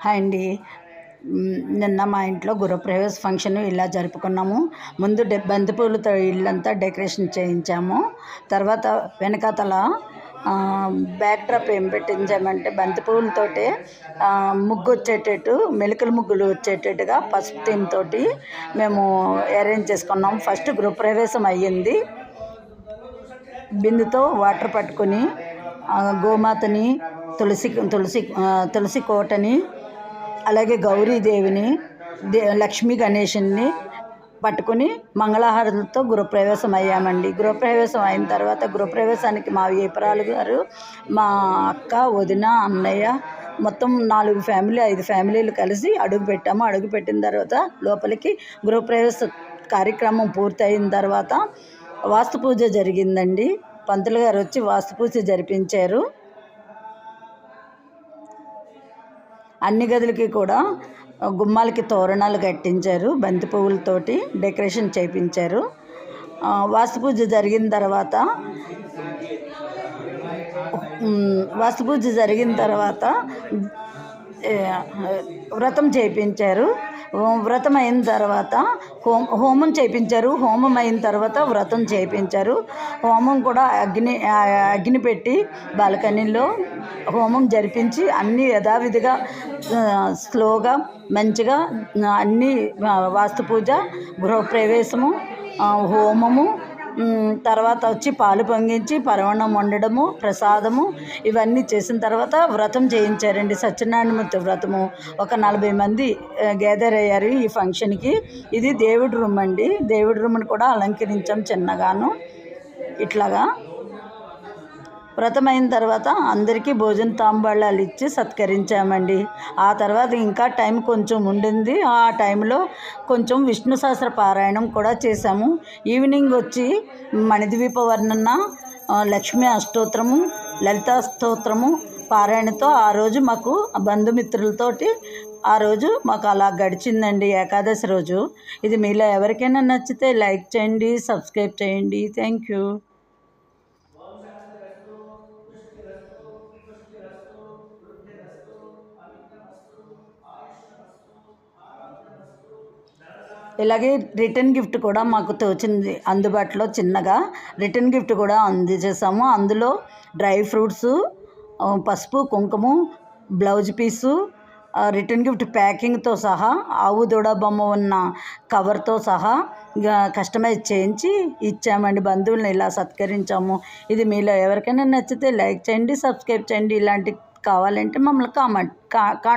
Hi అండి. నిన్న మా ఇంట్లో గృహప్రవేశ ఫంక్షన్ ఇలా జరుపుకున్నాము. ముందు బంతిపూలతో ఇల్లంతా డెకరేషన్ చేయించాము. తర్వాత వెనకాతల బ్యాక్ డ్రాప్ ఏం పెట్టించామంటే బంతిపూలతోటి ముగ్గు వచ్చేటట్టు, మెలికల ముగ్గులు వచ్చేటట్టుగా పసుపు థీమ్ తోటి మేము అరేంజ్ చేసుకున్నాము. ఫస్ట్ గృహప్రవేశం అయ్యింది. బిందుతో వాటర్ పట్టుకొని గోమాతని, తులసి కోటని, అలాగే గౌరీదేవిని, లక్ష్మీ గణేషుని పట్టుకుని మంగళహారతులతో గృహప్రవేశం అయ్యామండి. గృహప్రవేశం అయిన తర్వాత గృహప్రవేశానికి మా ఏపరాలు గారు, మా అక్క, వదిన, అన్నయ్య మొత్తం 4 ఫ్యామిలీ 5 ఫ్యామిలీలు కలిసి అడుగు పెట్టాము. అడుగు పెట్టిన తర్వాత లోపలికి గృహప్రవేశ కార్యక్రమం పూర్తయిన తర్వాత వాస్తు పూజ జరిగిందండి. పంతులు గారు వచ్చి వాస్తు పూజ జరిపించారు. అన్ని గదులకి కూడా గుమ్మాలకి తోరణాలు కట్టించారు. బంతి పువ్వులతోటి డెకరేషన్ చేయించారు. వాస్తు పూజ జరిగిన తర్వాత వ్రతం చేయించారు. వ్రతం అయిన తర్వాత హోమం చేయించారు. హోమం అయిన తర్వాత వ్రతం చేయించారు. హోమం కూడా అగ్ని పెట్టి బాల్కనీలో హోమం జరిపించి అన్నీ యథావిధిగా స్లోగా మంచిగా అన్నీ వాస్తు పూజ, గృహప్రవేశము, హోమము, తర్వాత వచ్చి పాలు పొంగించి పరవణం వండడము, ప్రసాదము ఇవన్నీ చేసిన తర్వాత వ్రతం చేయించారండి. సత్యనారాయణమూర్తి వ్రతము. ఒక 40 మంది గ్యాదర్ అయ్యారు ఈ ఫంక్షన్కి. ఇది దేవుడి రూమ్ అండి. దేవుడి రూమ్ని కూడా అలంకరించాం చిన్నగాను. ఇట్లాగా వ్రతం అయిన తర్వాత అందరికీ భోజన తాంబూలాలు ఇచ్చి సత్కరించామండి. ఆ తర్వాత ఇంకా టైం కొంచెం ఉండింది. ఆ టైంలో కొంచెం విష్ణు సహస్ర పారాయణం కూడా చేశాము. ఈవినింగ్ వచ్చి మణిద్వీప వర్ణన, లక్ష్మీ అష్టోత్తరము, లలితా స్తోత్రము పారాయణతో ఆ రోజు మాకు బంధుమిత్రులతోటి ఆ రోజు మాకు అలా గడిచిందండి ఏకాదశి రోజు. ఇది మీలో ఎవరికైనా నచ్చితే లైక్ చేయండి, సబ్స్క్రైబ్ చేయండి. Thank you. ఇలాగే రిటర్న్ గిఫ్ట్ కూడా మాకు తోచింది అందుబాటులో చిన్నగా రిటర్న్ గిఫ్ట్ కూడా అందజేసాము. అందులో డ్రై ఫ్రూట్స్, పసుపు, కుంకుమ, బ్లౌజ్ పీసు, రిటర్న్ గిఫ్ట్ ప్యాకింగ్తో సహా, ఆవు దూడ బొమ్మ ఉన్న కవర్తో సహా కస్టమైజ్ చేయించి ఇచ్చామండి. బంధువులను ఇలా సత్కరించాము. ఇది మీలో ఎవరికైనా నచ్చితే లైక్ చేయండి, సబ్స్క్రైబ్ చేయండి. ఇలాంటి కావాలంటే మమ్మల్ని కాంటాక్ట్